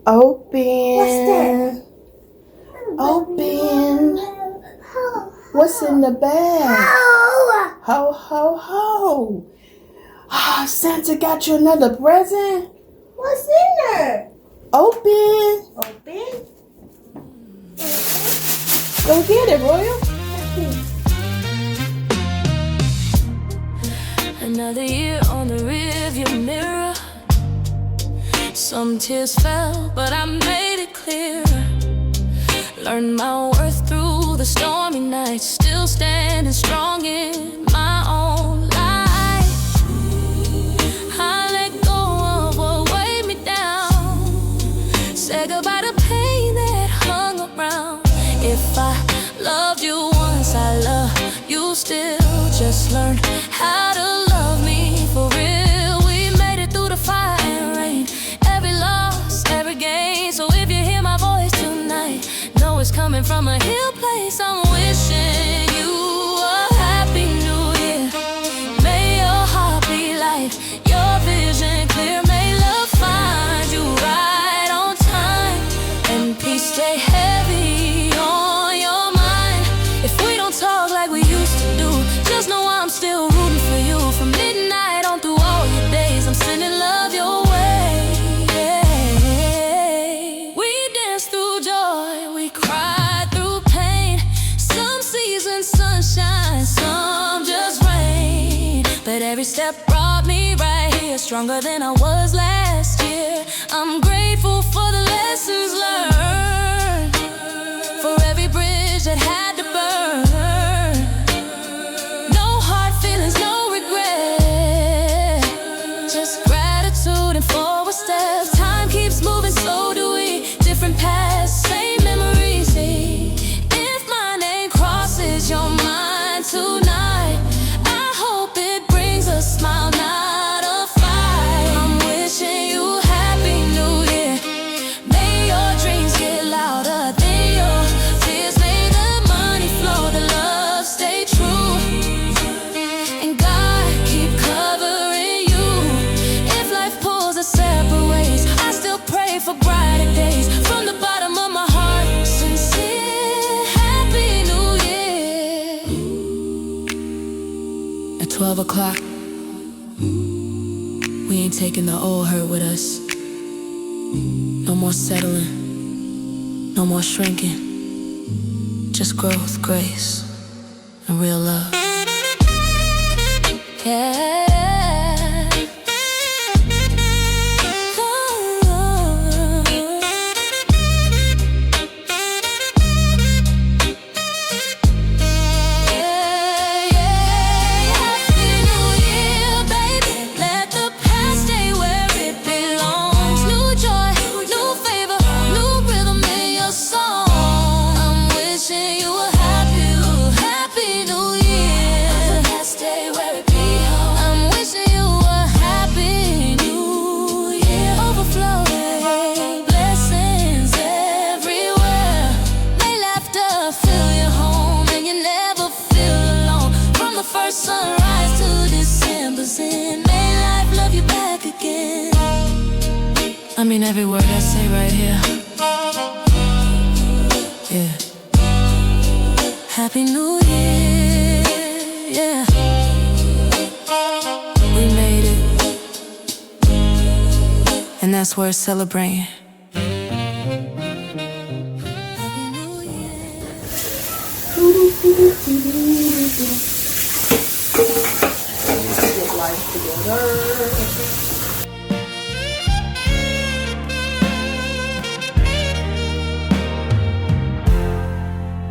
Open. What's that? Open. What's in the bag? Ho, ho, ho. Ah, Santa got you another present. What's in there? Open. Open. Go get it, Royal. Another year on the rearview mirror. Some tears fell, but I made it clear. Learned my worth through the stormy nights. Still standing strong in my own life. I let go of what weighed me down. Said goodbye to pain that hung around. If I loved you once, I love you still. Just learn how to love me for real. We made it through the fire and rain, every loss, every gain. So if you hear my voice tonight, know it's coming from a healed place. I'm wishing you a happy new year. May your heart be light, your vision clear. May love find you right on time, and peace stay heavy on your mind. If we don't talk like we used to do, just know I'm still rooting for you. From midnight on through all your days, I'm sending love your way. We danced through joy, we cried through pain. Some seasons sunshine, some just rain. But every step brought me right here, stronger than I was last year. I'm grateful for the lessons learned, for every bridge that had to burn. No hard feelings, no regret, just gratitude and forward steps. Time keeps moving, so do we. Different paths, same memories. See, if my name crosses your mind tonight, I hope it brings a smile, not a fight. I'm wishing you happy new year. May your dreams get louder than your tears. May the money flow, the love stay true, and God keep covering you. If life pulls us separate ways, I still pray for brighter days. From the bottom of my heart, sincere, happy new year. At 12 o'clock, we ain't taking the old hurt with us. No more settling, no more shrinking. Just growth, grace, and real love. Yeah. Happy New Year, baby. Let the past stay where it belongs. New joy, new favor, new rhythm in your song. I'm wishing you a happy new year. Let the past stay where it belongs. I'm wishing you a happy new year. Overflowing blessings everywhere. May laughter fill your home, and you never feel alone. From the first sunrise to December's end, may life love you back again. I mean every word I say right here. Yeah. Happy New Year. Yeah. We made it, and that's worth celebrating. Happy New Year. Get life together.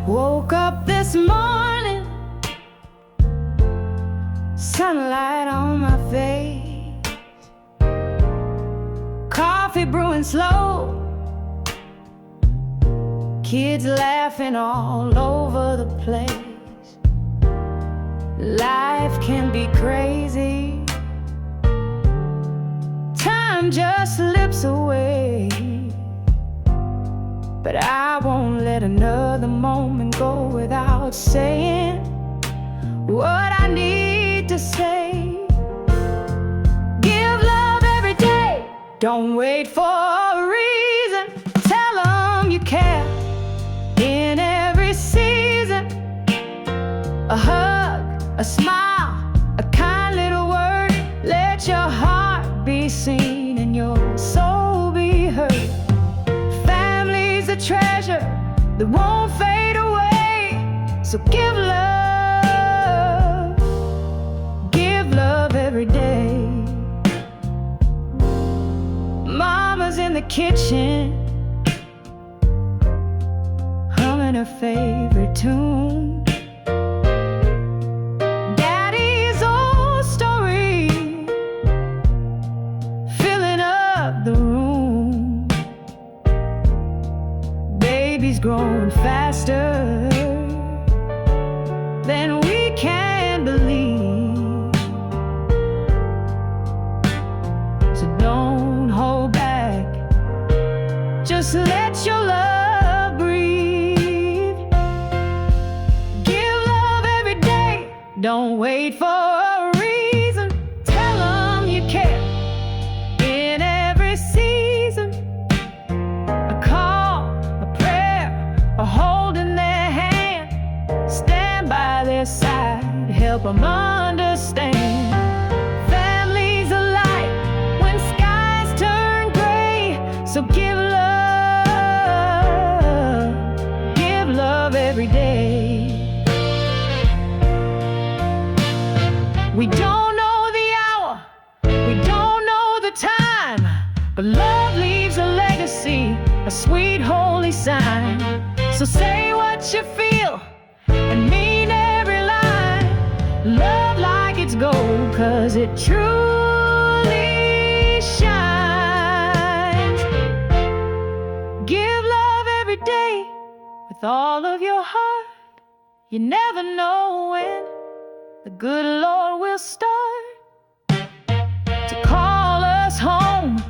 Woke up this morning, sunlight on my face, coffee brewing slow, kids laughing all over the place. Life can be crazy, time just slips away, but I won't let another moment go without saying what I need to say. Give love every day, don't wait for a reason. a smile, a kind little word. Let your heart be seen and your soul be heard. Family's a treasure that won't fade away. So give love every day. Mama's in the kitchen, humming her favorite tune. Daddy's old story, filling up the room. Baby's growing faster than we can believe. So don't hold back, just let your love breathe. Give love every day, don't wait for a reason. Tell them you care in every season. A call, a prayer, a holding their hand. Stand by their side, help them understand. Family's a light when skies turn gray. So give love every day. We don't know the hour, we don't know the time, but love leaves a legacy, a sweet holy sign. So say what you feel and mean every line. Love like it's gold, 'cause it truly shines. Give love every day with all of your heart. You never know when the good Lord will start to call us home.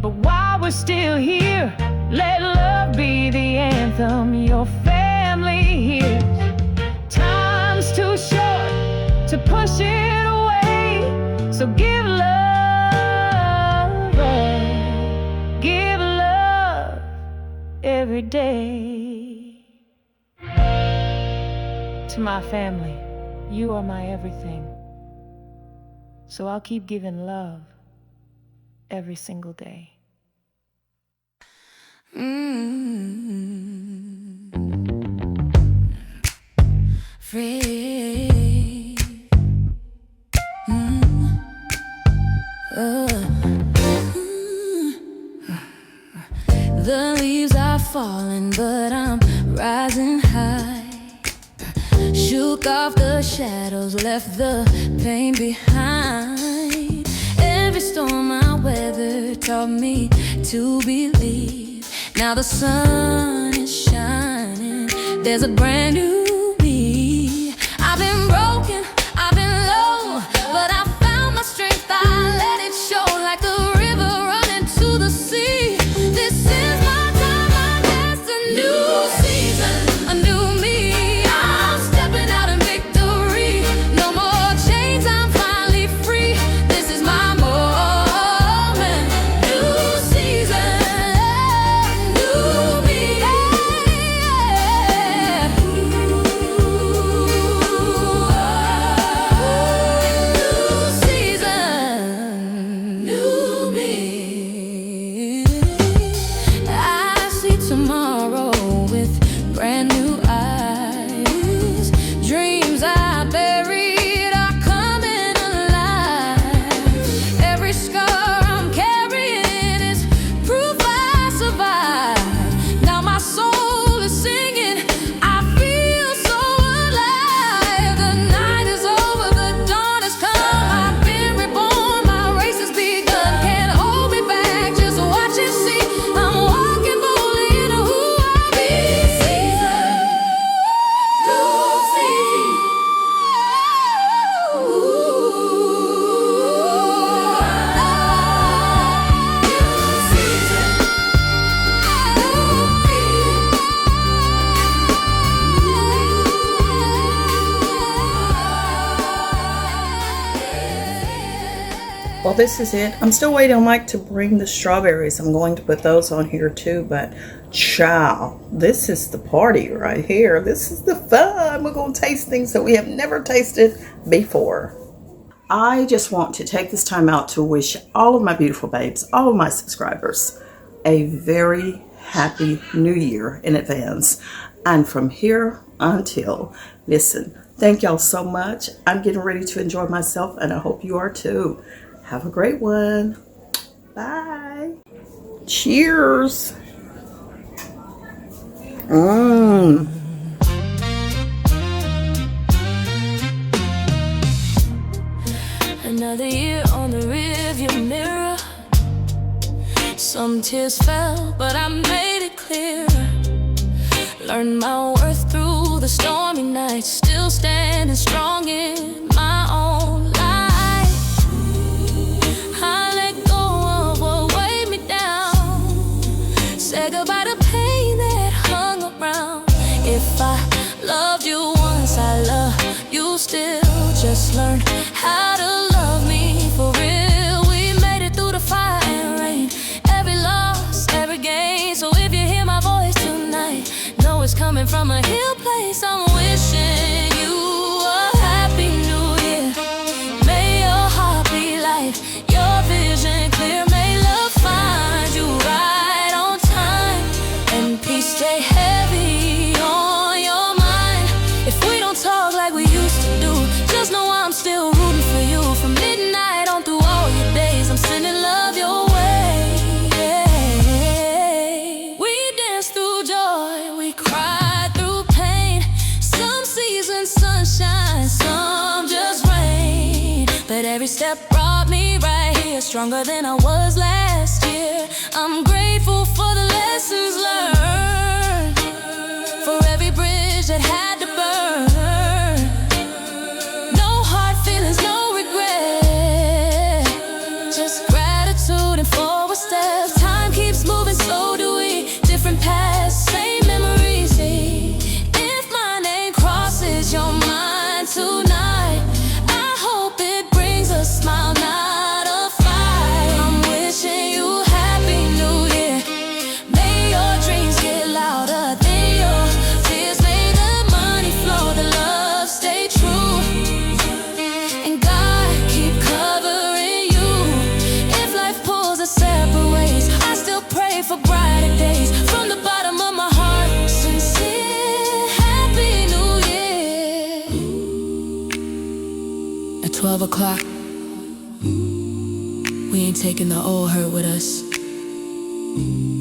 But while we're still here, let love be the anthem your family hears. Time's too short to push it away, so give love every day. To my family, you are my everything. So I'll keep giving love every single day. Free. The leaves are falling, but I'm rising high. Shook off the shadows, left the pain behind. Every storm I weathered taught me to believe. Now the sun is shining, there's a brand new me. I've been broken, I've been low, but I found my strength, I let it show. Like the river running to the sea. This is my time, my destiny. New season, a new me. I'm stepping out in victory. No more chains, I'm finally free. This is my moment. New season, new me. this is it. I'm still waiting on Mike to bring the strawberries. I'm going to put those on here too, but child, this is the party right here. This is the fun. We're going to taste things that we have never tasted before. I just want to take this time out to wish all of my beautiful babes, all of my subscribers, a very happy new year in advance. And from here until, listen, thank y'all so much. I'm getting ready to enjoy myself, and I hope you are too. Have a great one. Bye. Cheers. Another year on the rearview mirror. Some tears fell, but I made it clear. Learned my worth through the stormy nights. Still standing strong in my own life. I let go of what weighed me down. Said goodbye to pain that hung around. If I loved you once, I love you still. Just learn how to love me for real. We made it through the fire and rain. Every loss, every gain. So if you hear my voice tonight, know it's coming from a healed place. I'm wishing you a happy new year. May your heart be light, your vision clear. May love find you right on time, and peace stay heavy on your mind. If we don't talk like we used to do, just know I'm still rooting for you. From midnight on through all your days, I'm sending love your way. We dance through joy, we cry through pain. Some seasons sunshine, some just rain. But every step brought me right here, stronger than I was last year. I'm grateful for the lessons learned, for every bridge that had to burn. No hard feelings, no regret, just gratitude and forward steps. Time keeps moving, so do we. Different paths, same memories. If my name crosses your mind tonight, I hope it brings a smile, not a fight. I'm wishing you happy new year. May your dreams get louder than your tears. May the money flow, the love stay true, and God keep covering you. If life pulls us separate ways, I still pray for brighter days. From the bottom of my heart, sincere, happy new year. At 12 o'clock, we ain't taking the old hurt with us.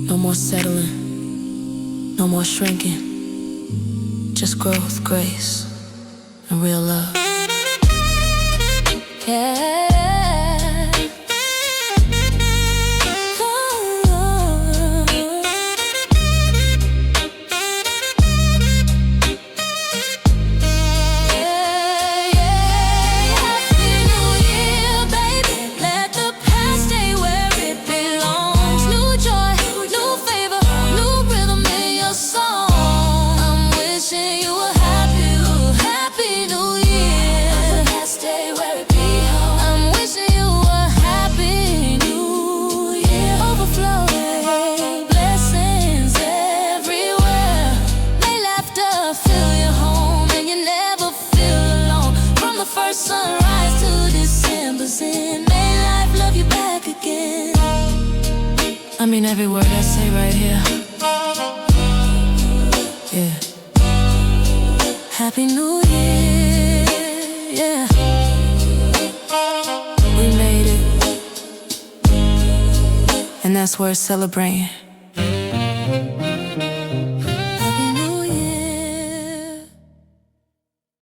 No more settling, no more shrinking. Just growth, grace, and real love. Yeah. Sunrise to December's end. May life love you back again. I mean every word I say right here. Yeah. Happy New Year. Yeah. We made it, and that's worth celebrating.